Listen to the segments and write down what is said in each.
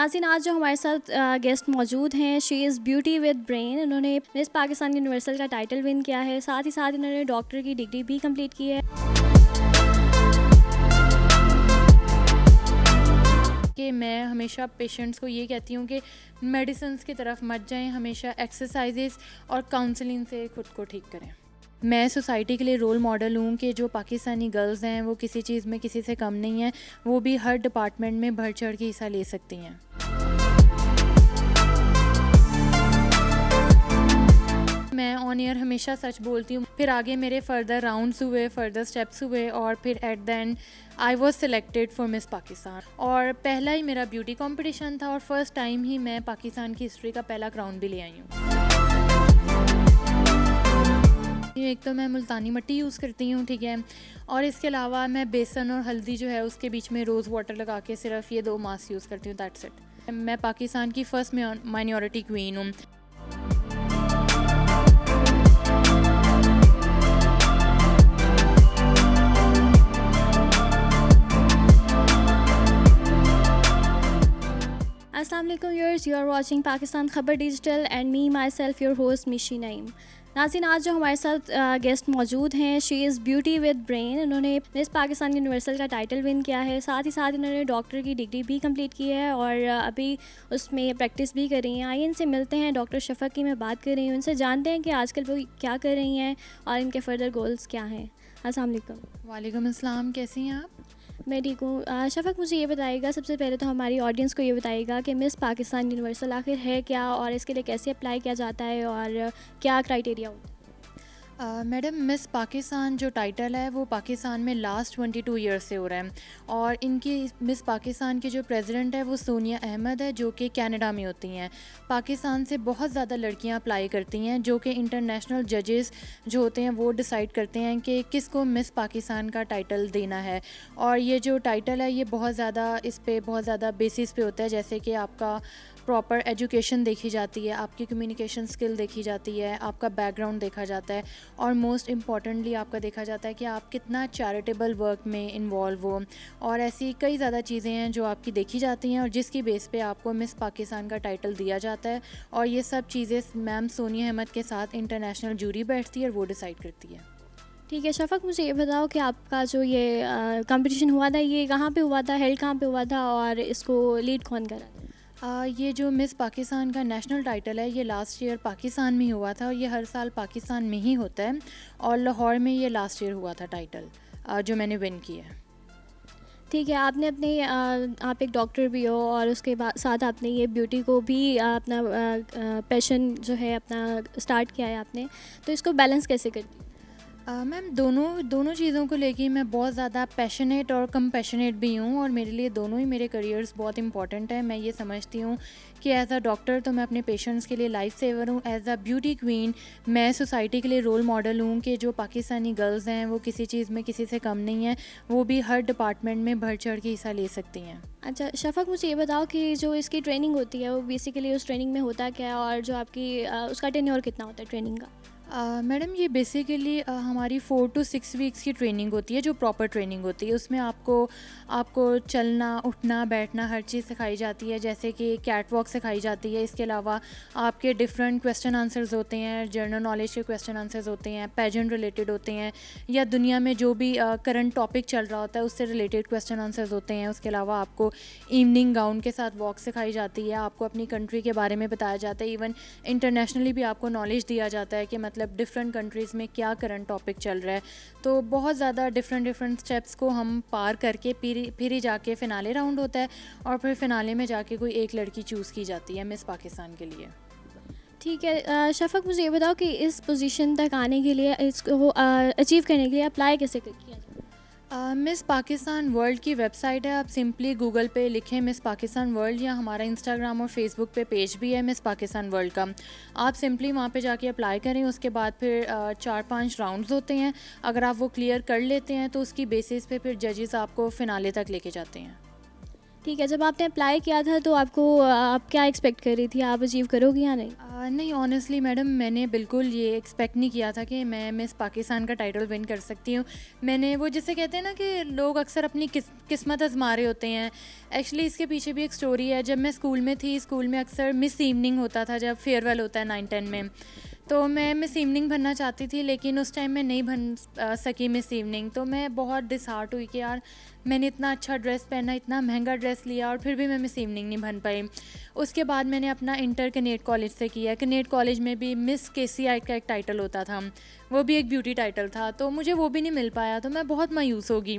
नाज़रीन, आज जो हमारे साथ गेस्ट मौजूद हैं, she is beauty with brain. इन्होंने मिस पाकिस्तान यूनिवर्सल का टाइटल विन किया है, साथ ही साथ इन्होंने डॉक्टर की डिग्री भी कंप्लीट की है। कि मैं हमेशा पेशेंट्स को ये कहती हूँ कि मेडिसिन्स की तरफ मत जाएं, हमेशा एक्सरसाइजेस और काउंसलिंग से खुद को ठीक करें। मैं सोसाइटी के लिए रोल मॉडल हूँ कि जो पाकिस्तानी गर्ल्स हैं वो किसी चीज़ में किसी से कम नहीं हैं, वो भी हर डिपार्टमेंट में बढ़ चढ़ के हिस्सा ले सकती हैं। मैं ऑन ईयर हमेशा सच बोलती हूँ। फिर आगे मेरे फर्दर राउंड्स हुए, फर्दर स्टेप्स हुए और फिर at the and I was selected for miss Pakistan. और पहला ही मेरा ब्यूटी कंपटीशन था और फर्स्ट टाइम ही मैं पाकिस्तान की हिस्ट्री का पहला क्राउन भी ले आई हूँ। एक तो मैं मुल्तानी मिट्टी यूज़ करती हूँ, ठीक है, और इसके अलावा मैं बेसन और हल्दी जो है उसके बीच में रोज़ वाटर लगा के सिर्फ ये 2 मास्क यूज़ करती हूँ, दैट्स इट। मैं पाकिस्तान की फ़र्स्ट माइनॉरिटी क्वीन हूँ। अस्सलाम वालेकुम viewers, you are watching Pakistan Khabar digital and me myself your host Mishi Naeem. नाज़रीन, आज जो हमारे साथ गेस्ट मौजूद हैं, she is beauty with brain. इन्होंने मिस पाकिस्तान यूनिवर्सल का टाइटल विन किया है, साथ ही साथ इन्होंने डॉक्टर की डिग्री भी कंप्लीट की है और अभी उसमें प्रैक्टिस भी कर रही हैं। आइए इनसे मिलते हैं। डॉक्टर शफक की मैं बात कर रही हूँ, उनसे जानते हैं कि आजकल वो क्या कर रही हैं और इनके फर्दर गोल्स क्या हैं। अस्सलाम वालेकुम। वालेकुम अस्सलाम, कैसी हैं आप? मैं ठीक हूँ। शफ़क़, मुझे ये बताइएगा, सबसे पहले तो हमारी ऑडियंस को ये बताइएगा कि मिस पाकिस्तान यूनिवर्सल आखिर है क्या और इसके लिए कैसे अप्लाई किया जाता है और क्या क्राइटेरिया होता है? मैडम, मिस पाकिस्तान जो टाइटल है वो पाकिस्तान में लास्ट 22 ईयर्स से हो रहा है और इनकी मिस पाकिस्तान की जो प्रेसिडेंट है वो सोनिया अहमद है, जो कि कनाडा में होती हैं। पाकिस्तान से बहुत ज़्यादा लड़कियां अप्लाई करती हैं, जो कि इंटरनेशनल जजेस जो होते हैं वो डिसाइड करते हैं कि किसको मिस पाकिस्तान का टाइटल देना है। और ये जो टाइटल है ये बहुत ज़्यादा इस पे बहुत ज़्यादा बेसिस पे होता है, जैसे कि आपका प्रॉपर एजुकेशन देखी जाती है, आपकी कम्युनिकेशन स्किल देखी जाती है, आपका बैकग्राउंड देखा जाता है और मोस्ट इम्पॉर्टेंटली आपका देखा जाता है कि आप कितना चैरिटेबल वर्क में इन्वॉल्व हो। और ऐसी कई ज़्यादा चीज़ें हैं जो आपकी देखी जाती हैं और जिसकी बेस पे आपको मिस पाकिस्तान का टाइटल दिया जाता है। और ये सब चीज़ें मैम सोनिया अहमद के साथ इंटरनेशनल जूरी बैठती है और वो डिसाइड करती है। ठीक है शफ़क़, मुझे ये बताओ कि आपका जो ये कंपटीशन हुआ था, ये कहाँ पे हुआ था, हेल्ड कहाँ पे हुआ था और इसको लीड कौन करा था? ये जो मिस पाकिस्तान का नेशनल टाइटल है ये लास्ट ईयर पाकिस्तान में ही हुआ था और ये हर साल पाकिस्तान में ही होता है और लाहौर में ये लास्ट ईयर हुआ था टाइटल जो मैंने विन किया है। ठीक है, आपने अपने आप एक डॉक्टर भी हो और उसके बाद साथ आपने ये ब्यूटी को भी अपना पैशन जो है अपना स्टार्ट किया है आपने, तो इसको बैलेंस कैसे करती है? मैम, दोनों चीज़ों को लेके मैं बहुत ज़्यादा पैशनेट और कंपैशनेट भी हूँ और मेरे लिए दोनों ही मेरे करियर्स बहुत इंपॉर्टेंट है। मैं ये समझती हूँ कि एज़ अ डॉक्टर तो मैं अपने पेशेंट्स के लिए लाइफ सेवर हूँ, एज़ अ ब्यूटी क्वीन मैं सोसाइटी के लिए रोल मॉडल हूँ कि जो पाकिस्तानी गर्ल्स हैं वो किसी चीज़ में किसी से कम नहीं हैं, वो भी हर डिपार्टमेंट में बढ़ चढ़ के हिस्सा ले सकती हैं। अच्छा शफ़क़, मुझे ये बताओ कि जो इसकी ट्रेनिंग होती है वो बेसिकली उस ट्रेनिंग में होता क्या है और जो आपकी उसका टेन्योर कितना होता है ट्रेनिंग का? मैडम, ये बेसिकली हमारी 4 to 6 वीक्स की ट्रेनिंग होती है, जो प्रॉपर ट्रेनिंग होती है। उसमें आपको चलना, उठना, बैठना हर चीज़ सिखाई जाती है, जैसे कि कैट वॉक सिखाई जाती है। इसके अलावा आपके डिफरेंट क्वेश्चन आंसर्स होते हैं, जनरल नॉलेज के क्वेश्चन आंसर्स होते हैं, पेजेंट रिलेटेड होते हैं या दुनिया में जो भी करंट टॉपिक चल रहा होता है उससे रिलेटेड क्वेश्चन आंसर्स होते हैं। उसके अलावा आपको इवनिंग गाउन के साथ वॉक सिखाई जाती है, आपको अपनी कंट्री के बारे में बताया जाता है, इवन इंटरनेशनली भी आपको नॉलेज दिया जाता है कि मतलब डिफरेंट कंट्रीज़ में क्या करंट टॉपिक चल रहा है। तो बहुत ज़्यादा डिफरेंट स्टेप्स को हम पार करके फिर ही जाके फ़िनाले राउंड होता है और फिर फ़िनाले में जाके कोई एक लड़की चूज़ की जाती है मिस पाकिस्तान के लिए। ठीक है शफ़क़, मुझे ये बताओ कि इस पोजीशन तक आने के लिए, इसको अचीव करने के लिए अप्लाई कैसे किया जाए? मिस पाकिस्तान वर्ल्ड की वेबसाइट है, आप सिंपली गूगल पे लिखें मिस पाकिस्तान वर्ल्ड या हमारा इंस्टाग्राम और फेसबुक पे पेज भी है मिस पाकिस्तान वर्ल्ड का। आप सिंपली वहाँ पे जाके अप्लाई करें। उसके बाद फिर 4-5 राउंड्स होते हैं। अगर आप वो क्लियर कर लेते हैं तो उसकी बेसिस पे फिर जजेस आपको फ़िनाले तक लेके जाते हैं। ठीक है, जब आपने अप्लाई किया था तो आपको आप क्या एक्सपेक्ट कर रही थी, आप अचीव करोगी या नहीं? नहीं, ऑनेस्टली मैडम मैंने बिल्कुल ये एक्सपेक्ट नहीं किया था कि मैं मिस पाकिस्तान का टाइटल विन कर सकती हूँ। मैंने वो जिसे कहते हैं ना कि लोग अक्सर अपनी किस्मत आजमा रहे होते हैं। एक्चुअली इसके पीछे भी एक स्टोरी है। जब मैं स्कूल में थी, स्कूल में अक्सर मिस इवनिंग होता था, जब फेयरवेल होता है 9-10 में। तो मैं मिस इवनिंग बनना चाहती थी, लेकिन उस टाइम मैं नहीं बन सकी मिस इवनिंग। तो मैं बहुत डिसहार्ट हुई कि यार मैंने इतना अच्छा ड्रेस पहना, इतना महंगा ड्रेस लिया और फिर भी मैं मिस इवनिंग नहीं बन पाई। उसके बाद मैंने अपना इंटर कनेट कॉलेज से किया। कनेट कॉलेज में भी मिस केसीआई का एक टाइटल होता था, वो भी एक ब्यूटी टाइटल था, तो मुझे वो भी नहीं मिल पाया, तो मैं बहुत मायूस हो गई।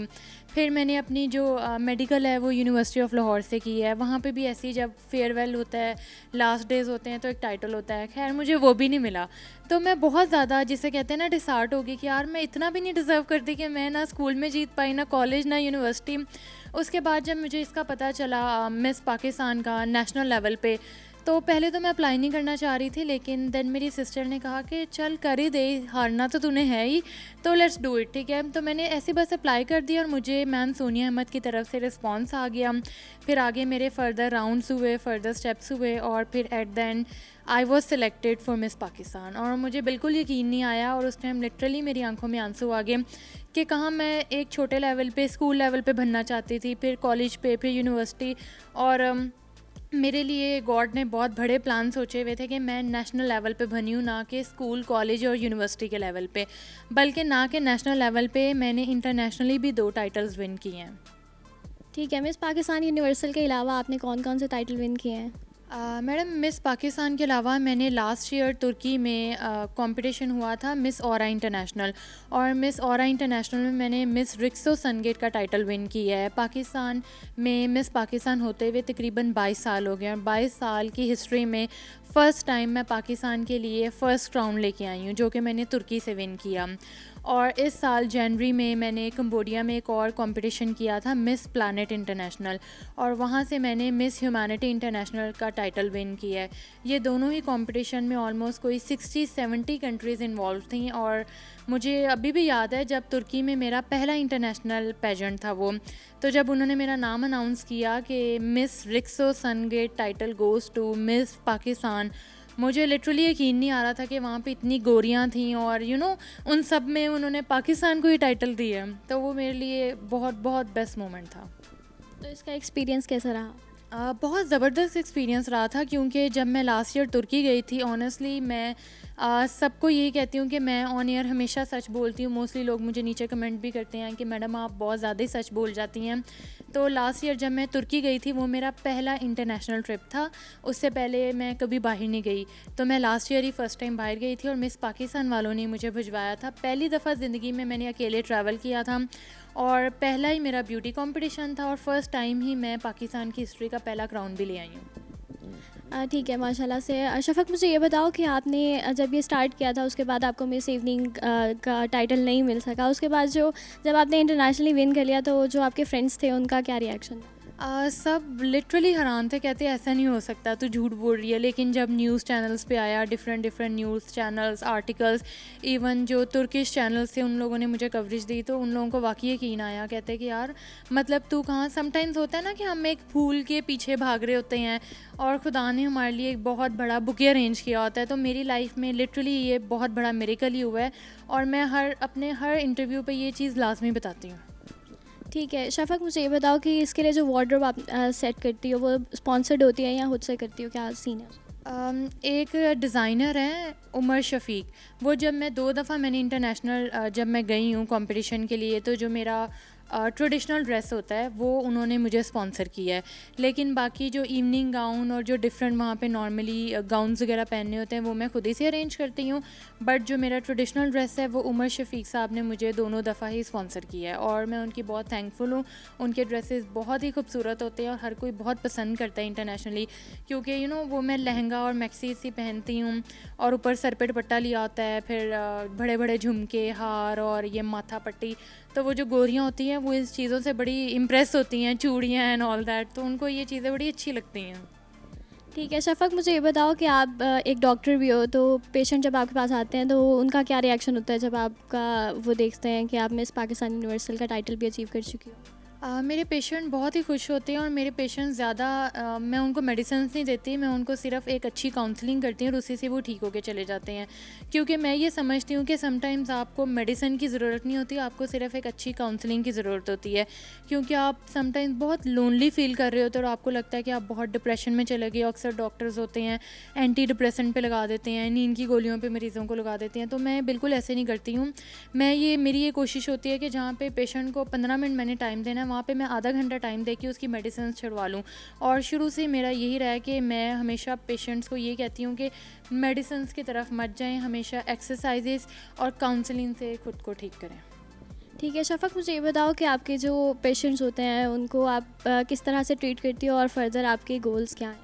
फिर मैंने अपनी जो मेडिकल है वो यूनिवर्सिटी ऑफ लाहौर से की है। वहाँ पे भी ऐसे ही जब फेयरवेल होता है, लास्ट डेज़ होते हैं, तो एक टाइटल होता है। खैर मुझे वो भी नहीं मिला, तो मैं बहुत ज़्यादा जिसे कहते हैं ना डिसहार्ट हो गई कि यार मैं इतना भी नहीं डिज़र्व करती कि मैं ना स्कूल में जीत पाई, ना कॉलेज, ना यूनिवर्सिटी। उसके बाद जब मुझे इसका पता चला मिस पाकिस्तान का नेशनल लेवल पे, तो पहले तो मैं अप्लाई नहीं करना चाह रही थी, लेकिन देन मेरी सिस्टर ने कहा कि चल कर ही दे, हारना तो तूने है ही, तो लेट्स डू इट, ठीक है। तो मैंने ऐसे बस अप्लाई कर दिया और मुझे मैम सोनिया अहमद की तरफ से रिस्पांस आ गया। फिर आगे मेरे फर्दर राउंड्स हुए, फर्दर स्टेप्स हुए, और फिर at the and I was selected for miss Pakistan. और मुझे बिल्कुल यकीन नहीं आया, और उस टाइम लिटरली मेरी आंखों में आंसू आ गए कि कहाँ मैं एक छोटे लेवल पे, स्कूल लेवल पे बनना चाहती थी, फिर कॉलेज पे, फिर यूनिवर्सिटी। और मेरे लिए गॉड ने बहुत बड़े प्लान सोचे हुए थे कि मैं नेशनल लेवल पे बनी हूँ, ना कि स्कूल, कॉलेज और यूनिवर्सिटी के लेवल पे, बल्कि ना कि नेशनल लेवल पे मैंने इंटरनेशनली भी 2 टाइटल्स विन किए हैं। ठीक है, मिस पाकिस्तान यूनिवर्सल के अलावा आपने कौन कौन से टाइटल विन किए हैं? मैडम मिस पाकिस्तान के अलावा मैंने लास्ट ईयर तुर्की में कंपटीशन हुआ था, मिस औरा इंटरनेशनल, और मिस औरा इंटरनेशनल में मैंने मिस रिक्सो सनगेट का टाइटल विन किया है। पाकिस्तान में मिस पाकिस्तान होते हुए तकरीबन 22 साल हो गए, और 22 साल की हिस्ट्री में फ़र्स्ट टाइम मैं पाकिस्तान के लिए फ़र्स्ट क्राउन लेके आई हूँ, जो कि मैंने तुर्की से विन किया। और इस साल जनवरी में मैंने कंबोडिया में एक और कंपटीशन किया था, मिस प्लानट इंटरनेशनल, और वहाँ से मैंने मिस ह्यूमैनिटी इंटरनेशनल का टाइटल विन किया है। ये दोनों ही कंपटीशन में ऑलमोस्ट कोई 60-70 कंट्रीज़ इन्वॉल्व थी। और मुझे अभी भी याद है जब तुर्की में मेरा पहला इंटरनेशनल पेजेंट था वो, तो जब उन्होंने मेरा नाम अनाउंस किया कि मिस रिक्सो सनगेट title goes to miss Pakistan, मुझे लिटरली यकीन नहीं आ रहा था कि वहाँ पे इतनी गोरियाँ थीं, और उन सब में उन्होंने पाकिस्तान को ही टाइटल दिया। तो वो मेरे लिए बहुत बहुत बेस्ट मोमेंट था। तो इसका एक्सपीरियंस कैसा रहा? बहुत ज़बरदस्त एक्सपीरियंस रहा था, क्योंकि जब मैं लास्ट ईयर तुर्की गई थी, ऑनेस्टली मैं सबको यही कहती हूँ कि मैं ऑन ईयर हमेशा सच बोलती हूँ। मोस्टली लोग मुझे नीचे कमेंट भी करते हैं कि मैडम आप बहुत ज़्यादा ही सच बोल जाती हैं। तो लास्ट ईयर जब मैं तुर्की गई थी, वो मेरा पहला इंटरनेशनल ट्रिप था। उससे पहले मैं कभी बाहर नहीं गई, तो मैं लास्ट ईयर ही फ़र्स्ट टाइम बाहर गई थी, और मिस पाकिस्तान वालों ने मुझे भिजवाया था। पहली दफ़ा ज़िंदगी में मैंने अकेले ट्रैवल किया था, और पहला ही मेरा ब्यूटी कंपटीशन था, और फर्स्ट टाइम ही मैं पाकिस्तान की हिस्ट्री का पहला क्राउन भी ले आई हूँ। ठीक है, माशाल्लाह से। शफ़क़, मुझे ये बताओ कि आपने जब ये स्टार्ट किया था, उसके बाद आपको मिस इवनिंग का टाइटल नहीं मिल सका, उसके बाद जब आपने इंटरनेशनली विन कर लिया, तो जो आपके फ्रेंड्स थे उनका क्या रिएक्शन था? सब लिटरली हैरान थे, कहते ऐसा नहीं हो सकता, तू झूठ बोल रही है। लेकिन जब न्यूज़ चैनल्स पे आया, different news channels, articles, even जो तुर्किश चैनल्स थे उन लोगों ने मुझे कवरेज दी, तो उन लोगों को वाकई यकीन आया। कहते कि यार मतलब तू कहाँ, समटाइम्स होता है ना कि हम एक फूल के पीछे भाग रहे होते हैं, और खुदा ने हमारे लिए एक बहुत बड़ा बुके अरेंज किया होता है। तो मेरी लाइफ में लिटरली ये बहुत बड़ा मिरेकल ही हुआ है, और मैं अपने हर इंटरव्यू पर ये चीज़ लाजमी बताती हूँ। ठीक है शफ़क़, मुझे ये बताओ कि इसके लिए जो वार्डरोब आप सेट करती हो, वो स्पॉन्सर्ड होती है या खुद से करती हो, क्या सीन है? एक डिज़ाइनर हैं उमर शफ़ीक, वो जब मैं 2 दफ़ा मैंने इंटरनेशनल जब मैं गई हूँ कंपटीशन के लिए, तो जो मेरा ट्रेडिशनल ड्रेस होता है वो उन्होंने मुझे स्पॉन्सर किया है। लेकिन बाकी जो इवनिंग गाउन और जो डिफरेंट वहाँ पे नॉर्मली गाउन्स वगैरह पहनने होते हैं, वो मैं खुद ही से अरेंज करती हूँ। बट जो मेरा ट्रेडिशनल ड्रेस है वो उमर शफ़ीक साहब ने मुझे दोनों दफ़ा ही स्पॉन्सर किया है, और मैं उनकी बहुत थैंकफुल हूँ। उनके ड्रेसेस बहुत ही खूबसूरत होते हैं, और हर कोई बहुत पसंद करता है इंटरनेशनली, क्योंकि वो मैं लहंगा और मैक्सी सी पहनती हूँ, और ऊपर सर पे दुपट्टा लिया होता है, फिर बड़े बड़े झुमके, हार और ये माथा पट्टी। तो वो जो गोरियाँ होती हैं वो इस चीज़ों से बड़ी इम्प्रेस होती हैं, चूड़ियाँ एंड ऑल दैट, तो उनको ये चीज़ें बड़ी अच्छी लगती हैं। ठीक है शफ़क़, मुझे ये बताओ कि आप एक डॉक्टर भी हो, तो पेशेंट जब आपके पास आते हैं तो उनका क्या रिएक्शन होता है जब आपका वो देखते हैं कि आप मिस पाकिस्तान यूनिवर्सल का टाइटल भी अचीव कर चुकी हो? मेरे पेशेंट बहुत ही खुश होते हैं और मेरे पेशेंट ज़्यादा मैं उनको मेडिसिन्स नहीं देती, मैं उनको सिर्फ एक अच्छी काउंसलिंग करती हूँ और उसी से वो ठीक होके चले जाते हैं। क्योंकि मैं ये समझती हूँ कि समटाइम्स आपको मेडिसिन की ज़रूरत नहीं होती, आपको सिर्फ एक अच्छी काउंसलिंग की ज़रूरत होती है। क्योंकि आप समटाइम्स बहुत लोनली फ़ील कर रहे होते हो और आपको लगता है कि आप बहुत डिप्रेशन में चले गए। अक्सर डॉक्टर्स होते हैं एंटी डिप्रेसेंट पे लगा देते हैं, नींद की गोलियों पे मरीज़ों को लगा देते हैं, तो मैं बिल्कुल ऐसे नहीं करती हूँ। मेरी ये कोशिश होती है कि जहाँ पे पेशेंट को 15 मिनट मैंने टाइम देना है, वहाँ पे मैं आधा घंटा टाइम दे के उसकी मेडिसिन छुड़वा लूँ। और शुरू से मेरा यही रहा है कि मैं हमेशा पेशेंट्स को ये कहती हूँ कि मेडिसिन की तरफ मत जाएं, हमेशा एक्सरसाइजेस और काउंसलिंग से खुद को ठीक करें। ठीक है शफ़क़, मुझे ये बताओ कि आपके जो पेशेंट्स होते हैं उनको आप किस तरह से ट्रीट करती हो और फर्दर आपके गोल्स क्या हैं?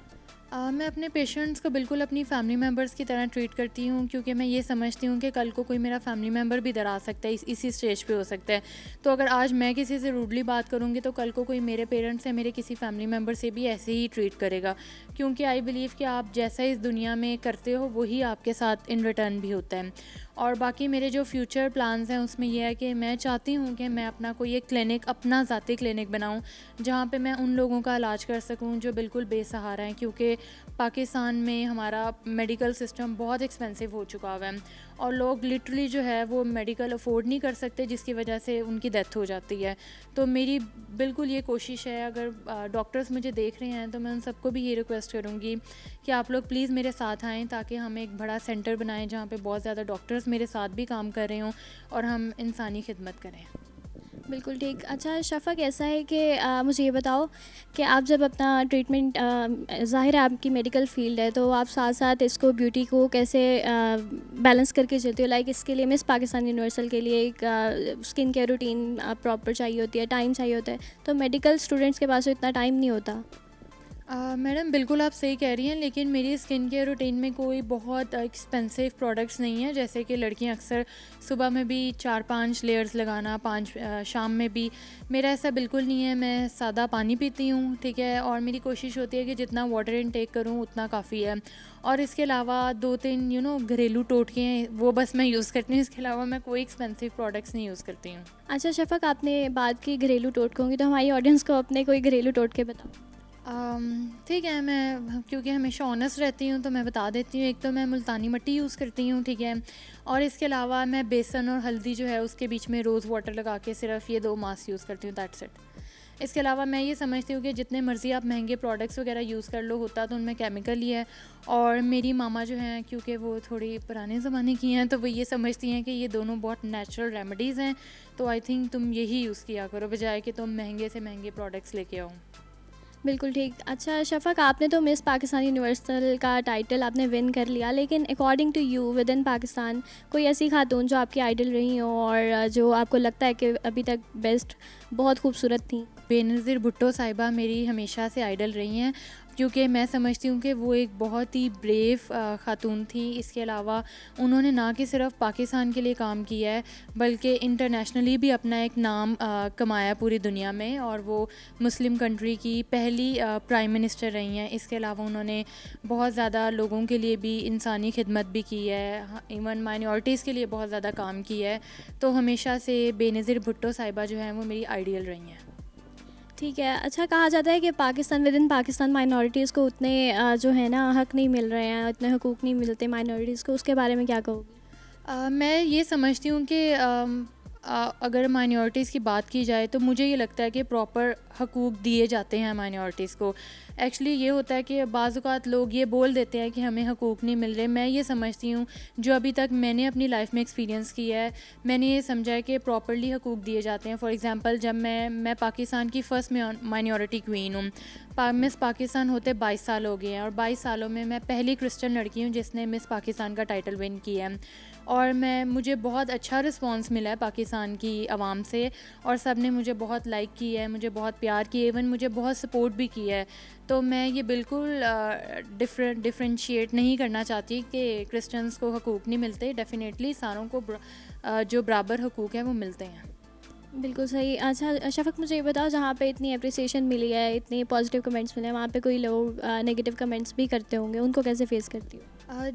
मैं अपने पेशेंट्स को बिल्कुल अपनी फैमिली मेम्बर्स की तरह ट्रीट करती हूँ, क्योंकि मैं ये समझती हूँ कि कल को कोई मेरा फैमिली मेम्बर भी इधर आ सकता है, इसी स्टेज पे हो सकता है। तो अगर आज मैं किसी से रूडली बात करूँगी तो कल को कोई मेरे पेरेंट्स या मेरे किसी फैमिली मेम्बर से भी ऐसे ही ट्रीट करेगा। क्योंकि आई बिलीव कि आप जैसा इस दुनिया में करते हो वही आपके साथ इन रिटर्न भी होता है। और बाकी मेरे जो फ्यूचर प्लान्स हैं उसमें यह है कि मैं चाहती हूँ कि मैं अपना कोई एक क्लिनिक, अपना ज़ाती क्लिनिक बनाऊँ, जहाँ पे मैं उन लोगों का इलाज कर सकूँ जो बिल्कुल बेसहारा हैं। क्योंकि पाकिस्तान में हमारा मेडिकल सिस्टम बहुत एक्सपेंसिव हो चुका हुआ है और लोग लिटरली जो है वो मेडिकल अफोर्ड नहीं कर सकते, जिसकी वजह से उनकी डेथ हो जाती है। तो मेरी बिल्कुल ये कोशिश है, अगर डॉक्टर्स मुझे देख रहे हैं तो मैं उन सबको भी ये रिक्वेस्ट करूँगी कि आप लोग प्लीज़ मेरे साथ आएँ, ताकि हम एक बड़ा सेंटर बनाएं जहाँ पे बहुत ज़्यादा डॉक्टर्स मेरे साथ भी काम कर रहे हों और हम इंसानी खिदमत करें। बिल्कुल ठीक। अच्छा शफ़क़, ऐसा है कि मुझे ये बताओ कि आप जब अपना ट्रीटमेंट, ज़ाहिर है आपकी मेडिकल फ़ील्ड है, तो आप साथ साथ इसको ब्यूटी को कैसे बैलेंस करके चलते हो? लाइक इसके लिए मिस पाकिस्तान यूनिवर्सल के लिए एक स्किन केयर रूटीन प्रॉपर चाहिए होती है, टाइम चाहिए होता है, तो मेडिकल स्टूडेंट्स के पास तो इतना टाइम नहीं होता। मैडम बिल्कुल आप सही कह रही हैं, लेकिन मेरी स्किन केयर रूटीन में कोई बहुत एक्सपेंसिव प्रोडक्ट्स नहीं है। जैसे कि लड़कियां अक्सर सुबह में भी 4-5 लेयर्स लगाना, 5 शाम में भी, मेरा ऐसा बिल्कुल नहीं है। मैं सादा पानी पीती हूँ, ठीक है, और मेरी कोशिश होती है कि जितना वाटर इनटेक करूँ उतना काफ़ी है। और इसके अलावा 2-3 घरेलू टोटके हैं, वो बस मैं यूज़ करती हूँ। इसके अलावा मैं कोई एक्सपेंसिव प्रोडक्ट्स नहीं यूज़ करती हूँ। अच्छा शफ़क़, आपने बात की घरेलू टोटकों की, तो हमारी ऑडियंस को अपने कोई घरेलू टोटके बताओ। ठीक है, मैं क्योंकि हमेशा ऑनेस्ट रहती हूँ तो मैं बता देती हूँ। एक तो मैं मुल्तानी मिट्टी यूज़ करती हूँ, ठीक है, और इसके अलावा मैं बेसन और हल्दी जो है उसके बीच में रोज़ वाटर लगा के सिर्फ ये 2 मास्क यूज़ करती हूँ, दैट्स इट। इसके अलावा मैं ये समझती हूँ कि जितने मर्ज़ी आप महंगे प्रोडक्ट्स वगैरह यूज़ कर लो, होता तो उनमें केमिकल ही है। और मेरी मामा जो हैं, क्योंकि वो थोड़ी पुराने ज़माने की हैं, तो वो ये समझती हैं कि ये दोनों बहुत नेचुरल रेमेडीज़ हैं, तो आई थिंक तुम यही यूज़ किया करो, बजाय कि तुम महंगे से महंगे प्रोडक्ट्स लेके आओ। बिल्कुल ठीक। अच्छा शफ़क़, आपने तो मिस पाकिस्तान यूनिवर्सल का टाइटल आपने विन कर लिया, लेकिन according to you within Pakistan कोई ऐसी खातून जो आपकी आइडल रही हो और जो आपको लगता है कि अभी तक बेस्ट, बहुत खूबसूरत थी? बेनज़ीर भुट्टो साहिबा मेरी हमेशा से आइडल रही हैं, क्योंकि मैं समझती हूँ कि वो एक बहुत ही ब्रेव खातून थी। इसके अलावा उन्होंने ना कि सिर्फ पाकिस्तान के लिए काम किया है, बल्कि इंटरनेशनली भी अपना एक नाम कमाया पूरी दुनिया में, और वो मुस्लिम कंट्री की पहली प्राइम मिनिस्टर रही हैं। इसके अलावा उन्होंने बहुत ज़्यादा लोगों के लिए भी इंसानी खिदमत भी की है, इवन माइनॉरिटीज़ के लिए बहुत ज़्यादा काम किया है। तो हमेशा से बेनज़ीर भुट्टो साहिबा जो हैं वो मेरी आइडियल रही हैं। ठीक है। अच्छा, कहा जाता है कि Pakistan with in Pakistan minorities को उतने जो है ना हक़ नहीं मिल रहे हैं, उतने हकूक़ नहीं मिलते माइनॉरिटीज़ को, उसके बारे में क्या कहोगी? मैं ये समझती हूँ कि अगर माइनॉरिटीज़ की बात की जाए तो मुझे ये लगता है कि प्रॉपर हकूक़ दिए जाते हैं माइनॉरिटीज़ को। एक्चुअली ये होता है कि बाज़ औक़ात लोग ये बोल देते हैं कि हमें हकूक़ नहीं मिल रहे। मैं ये समझती हूँ, जो अभी तक मैंने अपनी लाइफ में एक्सपीरियंस किया है, मैंने ये समझा है कि प्रॉपर्ली हकूक़ दिए जाते हैं। फ़ॉर एग्ज़ाम्पल, जब मैं पाकिस्तान की फ़र्स्ट माइनॉरिटी क्वीन हूँ। मिस पाकिस्तान होते 22 साल हो गए हैं, और 22 सालों में मैं पहली क्रिश्चियन लड़की हूँ जिसने मिस पाकिस्तान का टाइटल विन किया है। और मुझे बहुत अच्छा रिस्पॉन्स मिला है पाकिस्तान की आवाम से, और सब ने मुझे बहुत लाइक किया है, मुझे बहुत प्यार किया है, इवन मुझे बहुत सपोर्ट भी किया है। तो मैं ये बिल्कुल डिफरेंशिएट नहीं करना चाहती कि क्रिश्चियंस को हकूक़ नहीं मिलते। डेफ़िनेटली सारों को जो बराबर हकूक़ हैं वो मिलते हैं। बिल्कुल सही। अच्छा शफ़क़, मुझे ये बताओ, जहाँ पे इतनी एप्रिसिएशन मिली है, इतने पॉजिटिव कमेंट्स मिले हैं, वहाँ पे कोई लोग नेगेटिव कमेंट्स भी करते होंगे, उनको कैसे फ़ेस करती हो?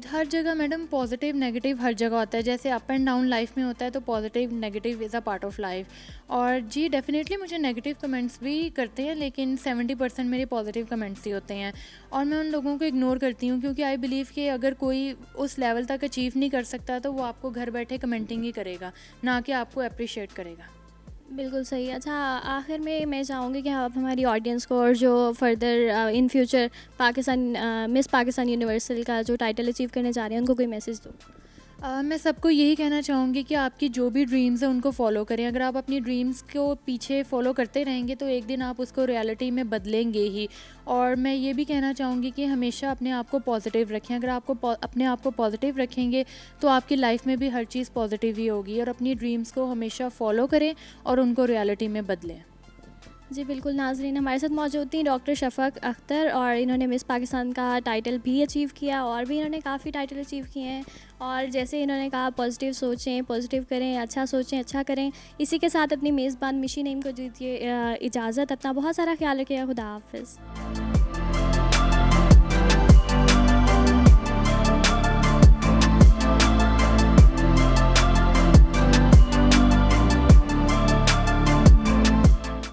हर जगह मैडम पॉजिटिव नेगेटिव हर जगह होता है, जैसे अप एंड डाउन लाइफ में होता है, तो positive negative is a part of life. और जी डेफिनेटली मुझे नेगेटिव कमेंट्स भी करते हैं, लेकिन 70% मेरे पॉजिटिव कमेंट्स ही होते हैं। और मैं उन लोगों को इग्नोर करती हूँ, क्योंकि आई बिलीव कि अगर कोई उस लेवल तक अचीव नहीं कर सकता तो वो आपको घर बैठे कमेंटिंग ही करेगा, ना कि आपको अप्रिशिएट करेगा। बिल्कुल सही। अच्छा, आखिर में मैं चाहूँगी कि आप हमारी ऑडियंस को, और जो further in future Pakistan miss Pakistan universal का जो टाइटल अचीव करने जा रहे हैं, उनको कोई मैसेज दो? मैं सबको यही कहना चाहूँगी कि आपकी जो भी ड्रीम्स हैं उनको फॉलो करें। अगर आप अपनी ड्रीम्स को पीछे फॉलो करते रहेंगे तो एक दिन आप उसको रियलिटी में बदलेंगे ही। और मैं ये भी कहना चाहूँगी कि हमेशा अपने आप को पॉजिटिव रखें। अगर आपको अपने आप को पॉजिटिव रखेंगे तो आपकी लाइफ में भी हर चीज़ पॉजिटिव ही होगी। और अपनी ड्रीम्स को हमेशा फॉलो करें और उनको रियलिटी में बदलें। जी बिल्कुल नाज़रीन, हमारे साथ मौजूद थी डॉक्टर शफ़क़ अख्तर, और इन्होंने मिस पाकिस्तान का टाइटल भी अचीव किया, और भी इन्होंने काफ़ी टाइटल अचीव किए हैं। और जैसे इन्होंने कहा, पॉजिटिव सोचें, पॉजिटिव करें, अच्छा सोचें, अच्छा करें। इसी के साथ अपनी मेज़बान मिशी नईम को दीजिए इजाज़त। अपना बहुत सारा ख्याल रखिएगा। खुदा हाफ़िज़।